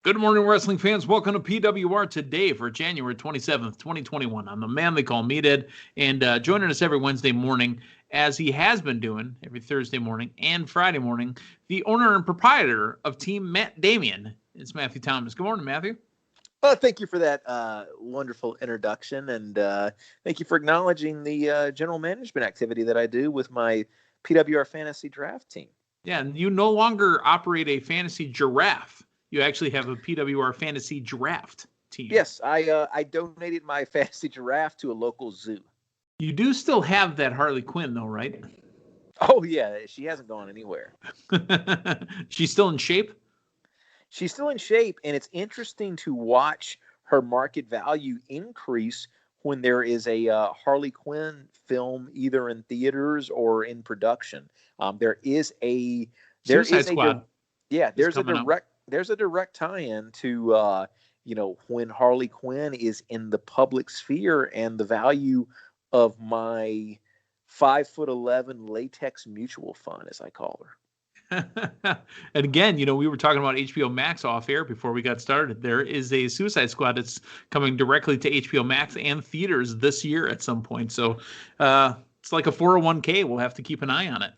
Good morning, wrestling fans. Welcome to PWR today for January 27th, 2021. I'm the man they call Meathead, and joining us every Wednesday morning, as he has been doing every Thursday morning and Friday morning, the owner and proprietor of Team Matt Damien. It's Matthew Thomas. Good morning, Matthew. Well, thank you for that wonderful introduction, and thank you for acknowledging the general management activity that I do with my PWR fantasy draft team. Yeah, and you no longer operate a fantasy giraffe. You actually have a PWR fantasy draft team. Yes, I donated my fantasy giraffe to a local zoo. You do still have that Harley Quinn, though, right? Oh, yeah, she hasn't gone anywhere. She's still in shape? She's still in shape, and it's interesting to watch her market value increase when there is a Harley Quinn film either in theaters or in production. There's a Squad. There's a direct tie-in to when Harley Quinn is in the public sphere, and the value of my 5'11" latex mutual fund, as I call her. And again, we were talking about HBO Max off air before we got started. There is a Suicide Squad that's coming directly to HBO Max and theaters this year at some point. So it's like a 401k. We'll have to keep an eye on it.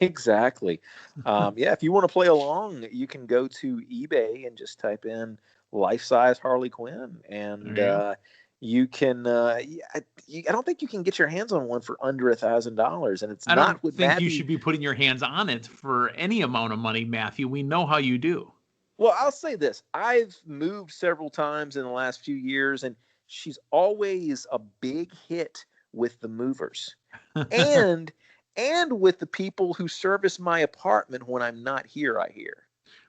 Exactly. If you want to play along, you can go to eBay and just type in life-size Harley Quinn, and you can. I don't think you can get your hands on one for under $1,000, and it's I not. don't think you should be putting your hands on it for any amount of money, Matthew. We know how you do. Well, I'll say this: I've moved several times in the last few years, and she's always a big hit with the movers, and with the people who service my apartment when I'm not here. I hear.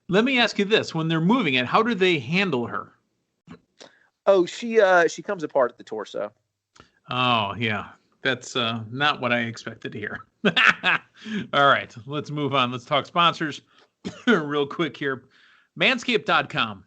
Let me ask you this: when they're moving it, how do they handle her? Oh, she comes apart at the torso. Oh, yeah. That's not what I expected to hear. All right, let's move on. Let's talk sponsors real quick here. Manscaped.com,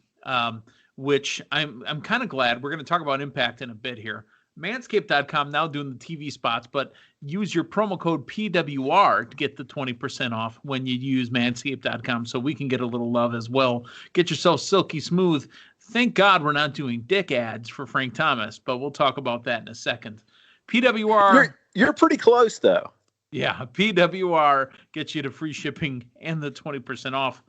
which I'm kind of glad. We're going to talk about Impact in a bit here. Manscaped.com now doing the TV spots, but use your promo code PWR to get the 20% off when you use Manscaped.com, so we can get a little love as well. Get yourself silky smooth. Thank God we're not doing dick ads for Frank Thomas, but we'll talk about that in a second. PWR. You're pretty close, though. Yeah, PWR gets you to free shipping and the 20% off.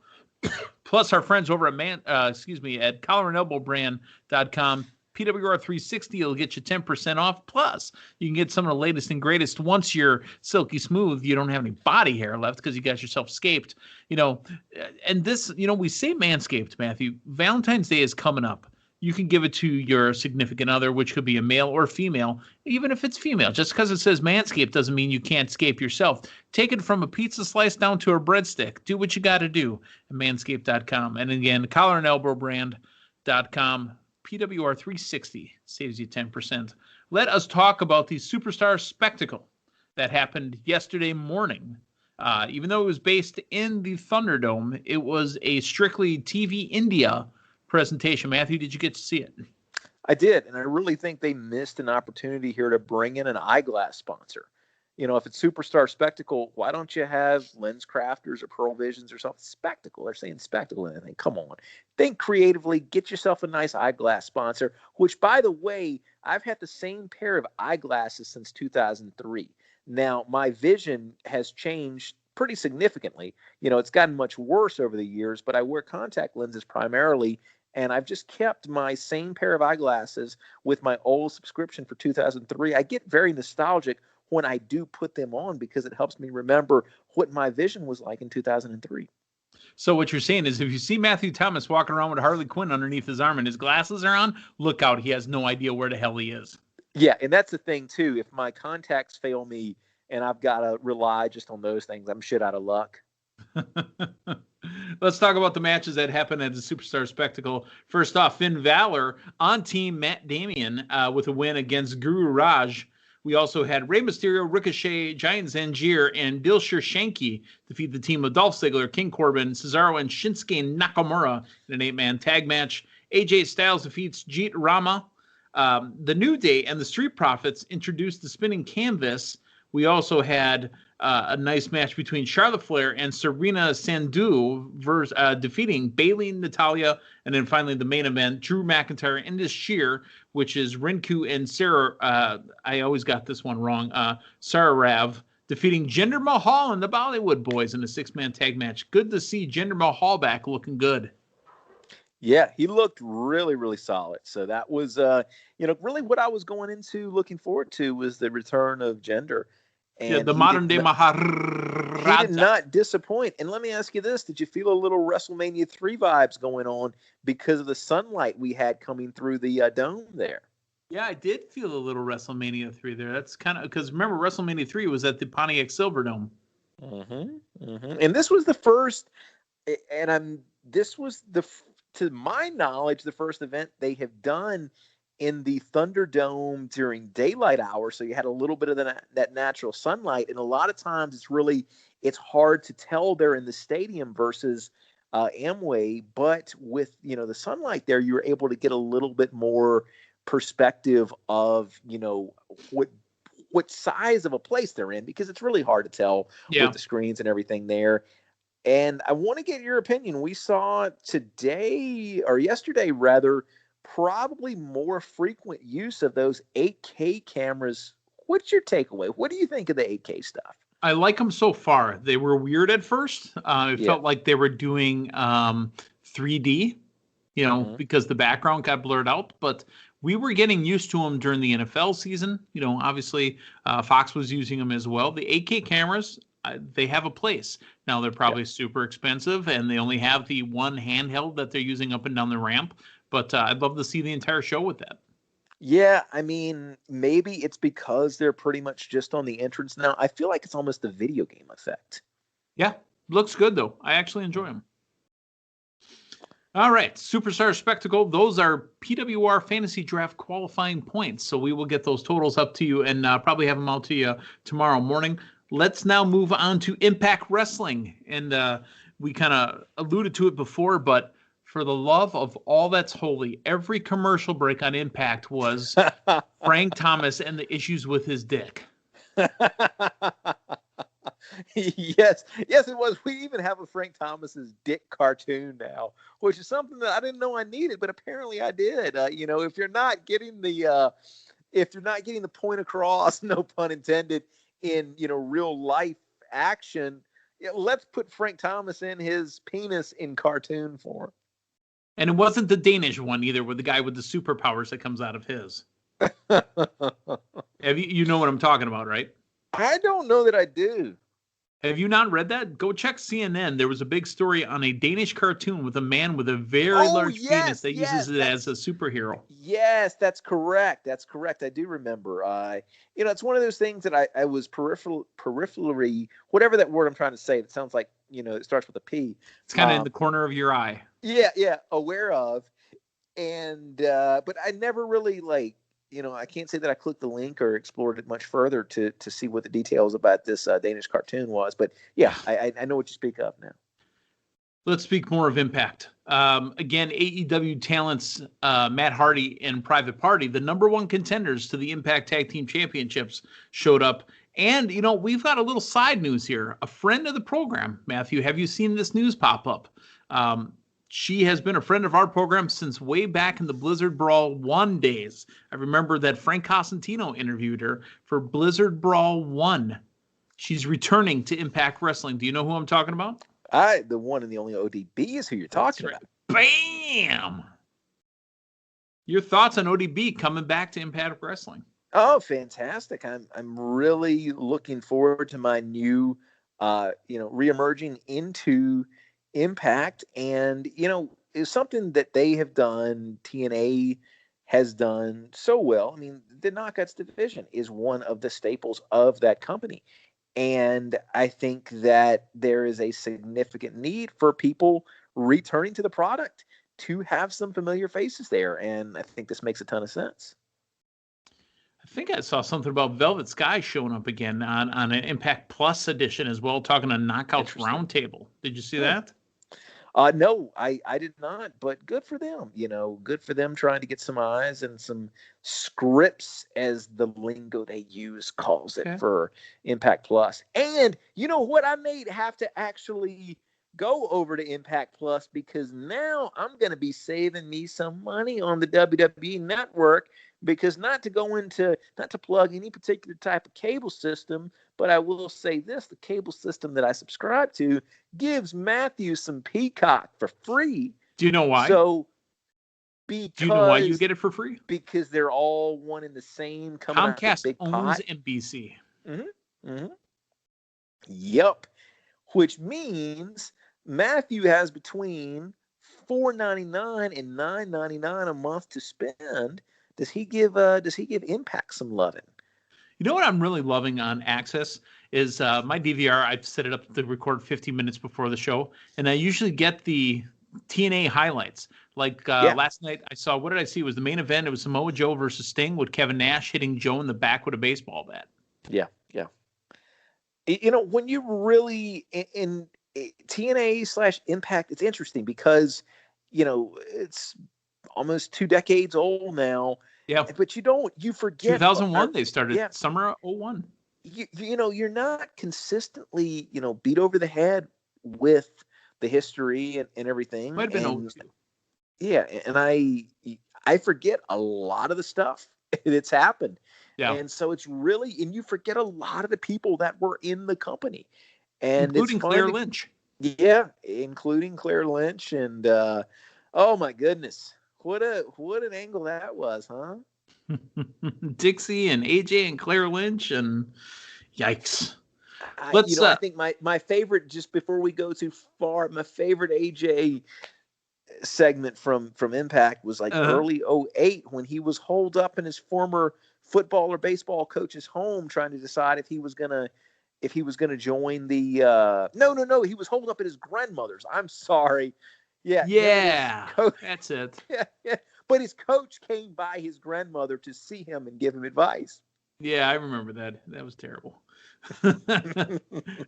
Plus, our friends over at collarandelbowbrand.com. PWR 360 will get you 10% off. Plus, you can get some of the latest and greatest. Once you're silky smooth, you don't have any body hair left because you got yourself scaped. And this, we say Manscaped, Matthew. Valentine's Day is coming up. You can give it to your significant other, which could be a male or female, even if it's female. Just because it says Manscaped doesn't mean you can't scape yourself. Take it from a pizza slice down to a breadstick. Do what you got to do at manscaped.com. And again, collarandelbowbrand.com. PWR 360 saves you 10%. Let us talk about the Superstar Spectacle that happened yesterday morning. Even though it was based in the Thunderdome, it was a strictly TV India presentation. Matthew, did you get to see it? I did, and I really think they missed an opportunity here to bring in an eyeglass sponsor. If it's Superstar Spectacle, why don't you have Lens Crafters or Pearl Visions or something? Spectacle. They're saying Spectacle and everything. Come on. Think creatively. Get yourself a nice eyeglass sponsor, which, by the way, I've had the same pair of eyeglasses since 2003. Now, my vision has changed pretty significantly. It's gotten much worse over the years, but I wear contact lenses primarily, and I've just kept my same pair of eyeglasses with my old subscription for 2003. I get very nostalgic when I do put them on because it helps me remember what my vision was like in 2003. So what you're saying is if you see Matthew Thomas walking around with Harley Quinn underneath his arm and his glasses are on, look out. He has no idea where the hell he is. Yeah, and that's the thing, too. If my contacts fail me and I've got to rely just on those things, I'm shit out of luck. Let's talk about the matches that happened at the Superstar Spectacle. First off, Finn Balor on Team Matt Damien with a win against Guru Raj. We also had Rey Mysterio, Ricochet, Giant Zanjeer, and Dilsher Shanky defeat the team of Dolph Ziggler, King Corbin, Cesaro, and Shinsuke Nakamura in an 8-man tag match. AJ Styles defeats Jeet Rama. The New Day and the Street Profits introduced the spinning canvas. We also had a nice match between Charlotte Flair and Serena Sandhu versus defeating Bayley, Natalya, and then finally the main event, Drew McIntyre and this Sheer, which is Rinku and Sarah. I always got this one wrong. Sarah Rav defeating Jinder Mahal and the Bollywood Boys in a 6-man tag match. Good to see Jinder Mahal back looking good. Yeah, he looked really, really solid. So that was, really what I was going into looking forward to was the return of Jinder. And the modern day Maharaja. He did not disappoint. And let me ask you this. Did you feel a little WrestleMania 3 vibes going on because of the sunlight we had coming through the dome there? Yeah, I did feel a little WrestleMania 3 there. That's kind of because remember WrestleMania 3 was at the Pontiac Silverdome. And this was the first, to my knowledge, the first event they have done in the Thunderdome during daylight hours. So you had a little bit of that natural sunlight. And a lot of times it's hard to tell they're in the stadium versus Amway. But with, the sunlight there, you were able to get a little bit more perspective of, what size of a place they're in, because it's really hard to tell with the screens and everything there. And I want to get your opinion. We saw yesterday rather, probably more frequent use of those 8K cameras. What's your takeaway? What do you think of the 8K stuff? I like them so far. They were weird at first. It felt like they were doing 3D, because the background got blurred out. But we were getting used to them during the NFL season. Obviously Fox was using them as well. The 8K cameras, they have a place. Now they're probably super expensive, and they only have the one handheld that they're using up and down the ramp. But I'd love to see the entire show with that. Yeah, I mean, maybe it's because they're pretty much just on the entrance now. I feel like it's almost a video game effect. Yeah, looks good, though. I actually enjoy them. All right, Superstar Spectacle. Those are PWR Fantasy Draft qualifying points. So we will get those totals up to you and probably have them out to you tomorrow morning. Let's now move on to Impact Wrestling. And we kind of alluded to it before, but for the love of all that's holy, every commercial break on Impact was Frank Thomas and the issues with his dick. Yes, it was. We even have a Frank Thomas's dick cartoon now, which is something that I didn't know I needed, but apparently I did. If you're not getting the point across, no pun intended, in real life action, let's put Frank Thomas in his penis in cartoon form. And it wasn't the Danish one either, with the guy with the superpowers that comes out of his. You know what I'm talking about, right? I don't know that I do. Have you not read that? Go check CNN. There was a big story on a Danish cartoon with a man with a very large penis that uses it as a superhero. Yes, that's correct. I do remember. It's one of those things that I was peripherally, whatever that word I'm trying to say. It sounds like, it starts with a P. It's kind of in the corner of your eye. Yeah, aware of. And, but I never really I can't say that I clicked the link or explored it much further to see what the details about this Danish cartoon was. But yeah, I know what you speak of now. Let's speak more of Impact. Again, AEW talents Matt Hardy and Private Party, the number one contenders to the Impact Tag Team Championships, showed up. And, we've got a little side news here. A friend of the program, Matthew, have you seen this news pop up? She has been a friend of our program since way back in the Blizzard Brawl 1 days. I remember that Frank Cosentino interviewed her for Blizzard Brawl 1. She's returning to Impact Wrestling. Do you know who I'm talking about? The one and the only ODB is who you're talking about. Bam! Your thoughts on ODB coming back to Impact Wrestling? Oh, fantastic. I'm really looking forward to my new, reemerging into Impact, and is something that they have done. TNA has done so well. I mean, the Knockouts division is one of the staples of that company, and I think that there is a significant need for people returning to the product to have some familiar faces there, and I think this makes a ton of sense. I think I saw something about Velvet Sky showing up again on an Impact Plus edition as well, talking a Knockouts Roundtable. Did you see that? No, I did not, but good for them. Good for them trying to get some eyes and some scripts, as the lingo they use calls it, Okay. for Impact Plus. And you know what? I may have to actually go over to Impact Plus, because now I'm going to be saving me some money on the WWE Network, because not to plug any particular type of cable system, but I will say this: the cable system that I subscribe to gives Matthew some Peacock for free. Do you know why? So Do you know why you because get it for free? they're all one and the same, coming out the Comcast big owns pot. NBC. Yep. Which means Matthew has between $4.99 and $9.99 a month to spend. Does he give Impact some loving? You know what I'm really loving on Access is my DVR. I've set it up to record 15 minutes before the show, and I usually get the TNA highlights. Like last night, I saw, what did I see? It was the main event. It was Samoa Joe versus Sting, with Kevin Nash hitting Joe in the back with a baseball bat. Yeah. When you really in TNA/Impact, it's interesting because, it's almost 2 decades old now. Yeah. But you forget 2001. They started summer of 01. You're not consistently, beat over the head with the history and everything. Might have been 02. Yeah, and I forget a lot of the stuff that's happened. Yeah. And so it's really, and you forget a lot of the people that were in the company. And including Claire Lynch. Yeah, including Claire Lynch. And oh my goodness. What an angle that was, huh? Dixie and AJ and Claire Lynch, and yikes. I think my favorite, just before we go too far, my favorite AJ segment from Impact was like early 08, when he was holed up in his former football or baseball coach's home, trying to decide if he was gonna join the no, he was holed up at his grandmother's. I'm sorry. Yeah, that's it. Yeah. But his coach came by his grandmother to see him and give him advice. Yeah, I remember that. That was terrible. All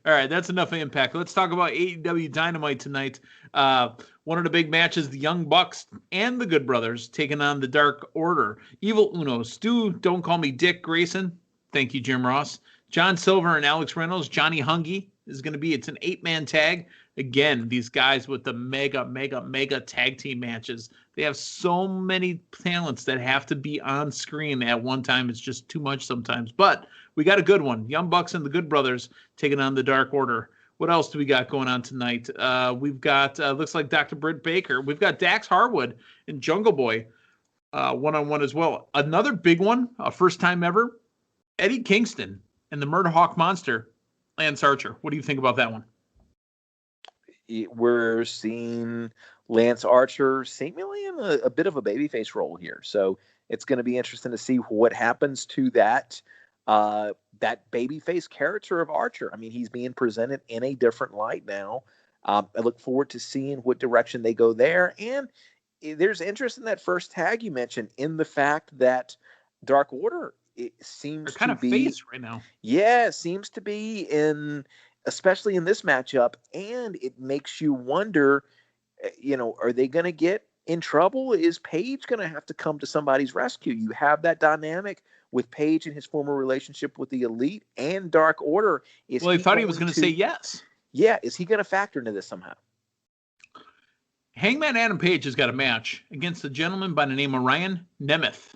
right, that's enough of Impact. Let's talk about AEW Dynamite tonight. One of the big matches, the Young Bucks and the Good Brothers taking on the Dark Order. Evil Uno, Stu, Don't Call Me Dick Grayson. Thank you, Jim Ross. John Silver and Alex Reynolds. Johnny Hungy is going to be. It's an 8-man tag. Again, these guys with the mega tag team matches. They have so many talents that have to be on screen at one time. It's just too much sometimes. But we got a good one. Young Bucks and the Good Brothers taking on the Dark Order. What else do we got going on tonight? We've got, looks like Dr. Britt Baker. We've got Dax Harwood and Jungle Boy one-on-one as well. Another big one, first time ever, Eddie Kingston and the Murderhawk Monster, Lance Archer. What do you think about that one? We're seeing Lance Archer seemingly in a bit of a babyface role here. So it's going to be interesting to see what happens to that babyface character of Archer. I mean, he's being presented in a different light now. I look forward to seeing what direction they go there. And there's interest in that first tag you mentioned, in the fact that Dark Order, it seems kind to of be face right now. Yeah, it seems to be especially in this matchup, and it makes you wonder, are they going to get in trouble? Is Paige going to have to come to somebody's rescue? You have that dynamic with Paige and his former relationship with the Elite and Dark Order. I thought he was going to say yes. Yeah, is he going to factor into this somehow? Hangman Adam Page has got a match against a gentleman by the name of Ryan Nemeth.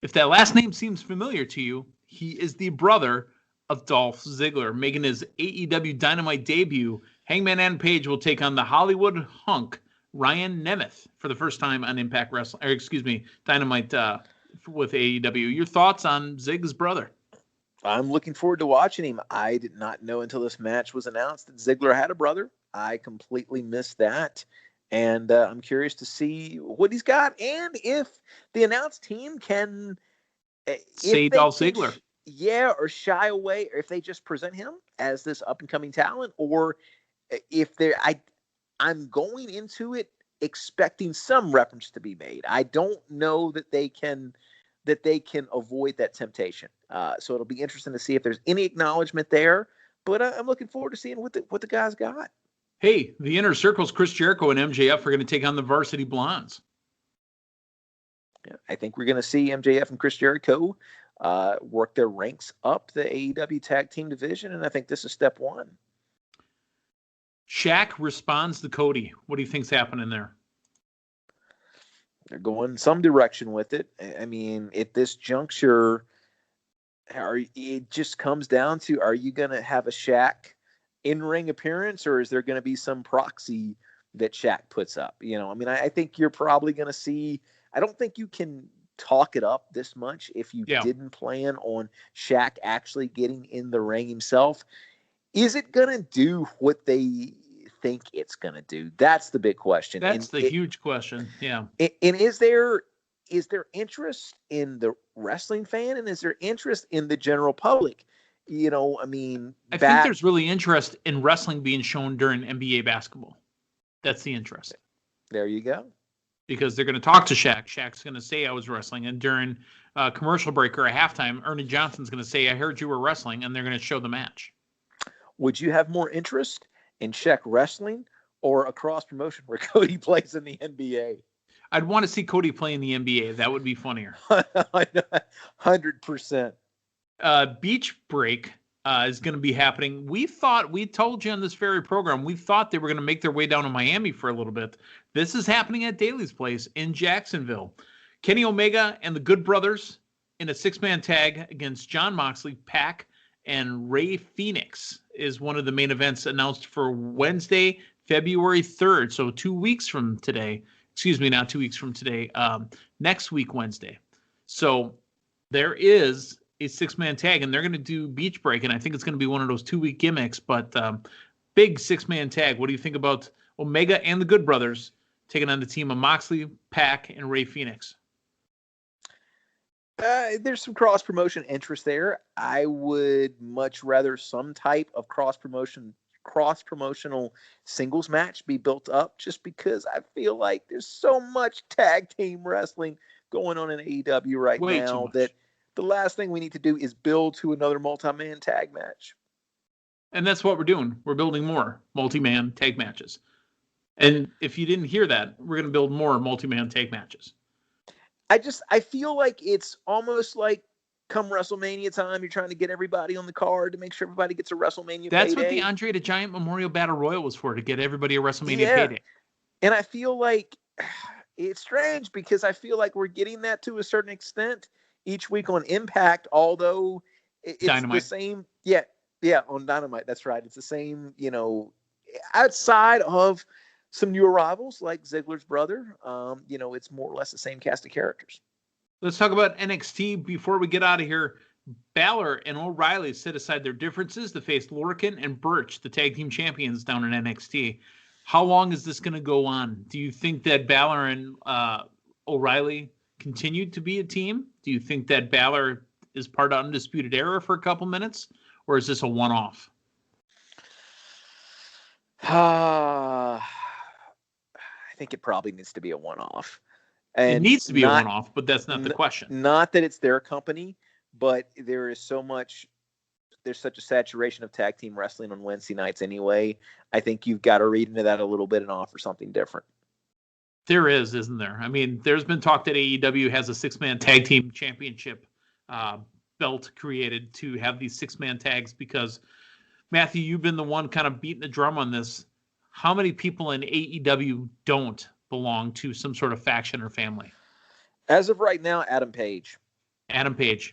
If that last name seems familiar to you, he is the brother of Dolph Ziggler, making his AEW Dynamite debut. Hangman Adam Page will take on the Hollywood hunk Ryan Nemeth for the first time on Impact Wrestling, Dynamite with AEW. Your thoughts on Zig's brother? I'm looking forward to watching him. I did not know until this match was announced that Ziggler had a brother. I completely missed that. And I'm curious to see what he's got, and if the announced team can say Dolph Ziggler. Yeah, or shy away, or if they just present him as this up-and-coming talent, or if I'm going into it expecting some reference to be made. I don't know that they can avoid that temptation. So it'll be interesting to see if there's any acknowledgement there. But I'm looking forward to seeing what the guys got. Hey, the Inner Circle's Chris Jericho and MJF are going to take on the Varsity Blondes. Yeah, I think we're going to see MJF and Chris Jericho work their ranks up the AEW Tag Team division, and I think this is step one. Shaq responds to Cody. What do you think's happening there? They're going some direction with it. I mean, at this juncture, it just comes down to, are you going to have a Shaq in-ring appearance, or is there going to be some proxy that Shaq puts up? You know, I mean, I think you're probably going to see, I don't think you can talk it up this much if you didn't plan on Shaq actually getting in the ring himself. Is it going to do what they think it's going to do? That's the big question. That's the huge question. Yeah. And is there interest in the wrestling fan, and is there interest in the general public? You know, I mean, I think there's really interest in wrestling being shown during NBA basketball. That's the interest. There you go. Because they're going to talk to Shaq. Shaq's going to say, I was wrestling. And during a commercial break or a halftime, Ernie Johnson's going to say, I heard you were wrestling, and they're going to show the match. Would you have more interest in Shaq wrestling or a cross promotion where Cody plays in the NBA? I'd want to see Cody play in the NBA. That would be funnier. 100%. Beach Break is going to be happening. We told you on this very program, we thought they were going to make their way down to Miami for a little bit. This is happening at Daly's Place in Jacksonville. Kenny Omega and the Good Brothers in a 6-man tag against Jon Moxley, Pac, and Rey Fenix is one of the main events announced for Wednesday, February 3rd. So 2 weeks from today. Excuse me, not 2 weeks from today. Next week, Wednesday. So there is a 6-man tag, and they're going to do Beach Break, and I think it's going to be one of those 2-week gimmicks, but big 6-man tag. What do you think about Omega and the Good Brothers taking on the team of Moxley, Pac, and Rey Fenix? There's some cross-promotion interest there. I would much rather some type of cross-promotional singles match be built up, just because I feel like there's so much tag team wrestling going on in AEW right now that the last thing we need to do is build to another multi-man tag match. And that's what we're doing. We're building more multi-man tag matches. And if you didn't hear that, we're going to build more multi-man tag matches. I feel like it's almost like come WrestleMania time, you're trying to get everybody on the card to make sure everybody gets a WrestleMania That's payday. What the Andre the Giant Memorial Battle Royal was for, to get everybody a WrestleMania payday. And I feel like it's strange because I feel like we're getting that to a certain extent each week on Impact, although it's Dynamite. the same. Yeah, on Dynamite. That's right. It's the same, outside of some new arrivals like Ziggler's brother. It's more or less the same cast of characters. Let's talk about NXT before we get out of here. Balor and O'Reilly set aside their differences to face Lorcan and Burch, the tag team champions down in NXT. How long is this going to go on? Do you think that Balor and O'Reilly continued to be a team? Do you think that Balor is part of Undisputed Era for a couple minutes? Or is this a one-off? I think it probably needs to be a one-off. And it needs to be a one-off, but that's not the question. Not that it's their company, but there's such a saturation of tag team wrestling on Wednesday nights anyway. I think you've got to read into that a little bit and offer something different. There is, isn't there? I mean, there's been talk that AEW has a 6-man tag team championship belt created to have these 6-man tags because, Matthew, you've been the one kind of beating the drum on this. How many people in AEW don't belong to some sort of faction or family? As of right now, Adam Page.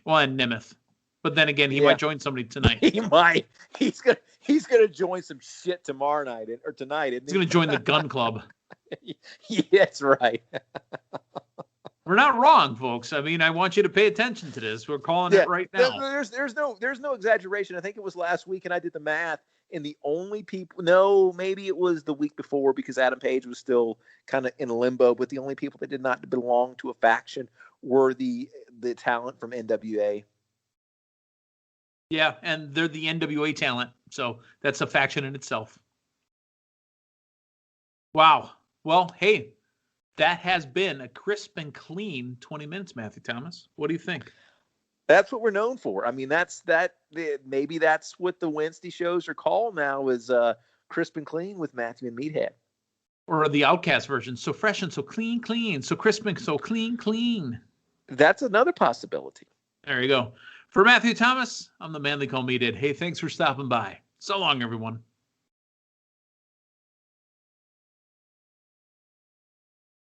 Well, and Nemeth. But then again, he might join somebody tonight. He might. He's gonna join some shit tomorrow night or tonight. He's gonna join the Gun Club. Yeah, that's right. We're not wrong, folks. I mean, I want you to pay attention to this. We're calling it right now. There's no exaggeration. I think it was last week, and I did the math. And the only people, no, maybe it was the week before because Adam Page was still kind of in limbo. But the only people that did not belong to a faction were the talent from NWA. Yeah, and they're the NWA talent, so that's a faction in itself. Wow. Well, hey, that has been a crisp and clean 20 minutes, Matthew Thomas. What do you think? That's what we're known for. I mean, maybe that's what the Wednesday shows are called now, is crisp and clean with Matthew and Meathead. Or the Outcast version, so fresh and so clean, clean, so crisp and so clean, clean. That's another possibility. There you go. For Matthew Thomas, I'm the man they call Meathead. Hey, thanks for stopping by. So long, everyone.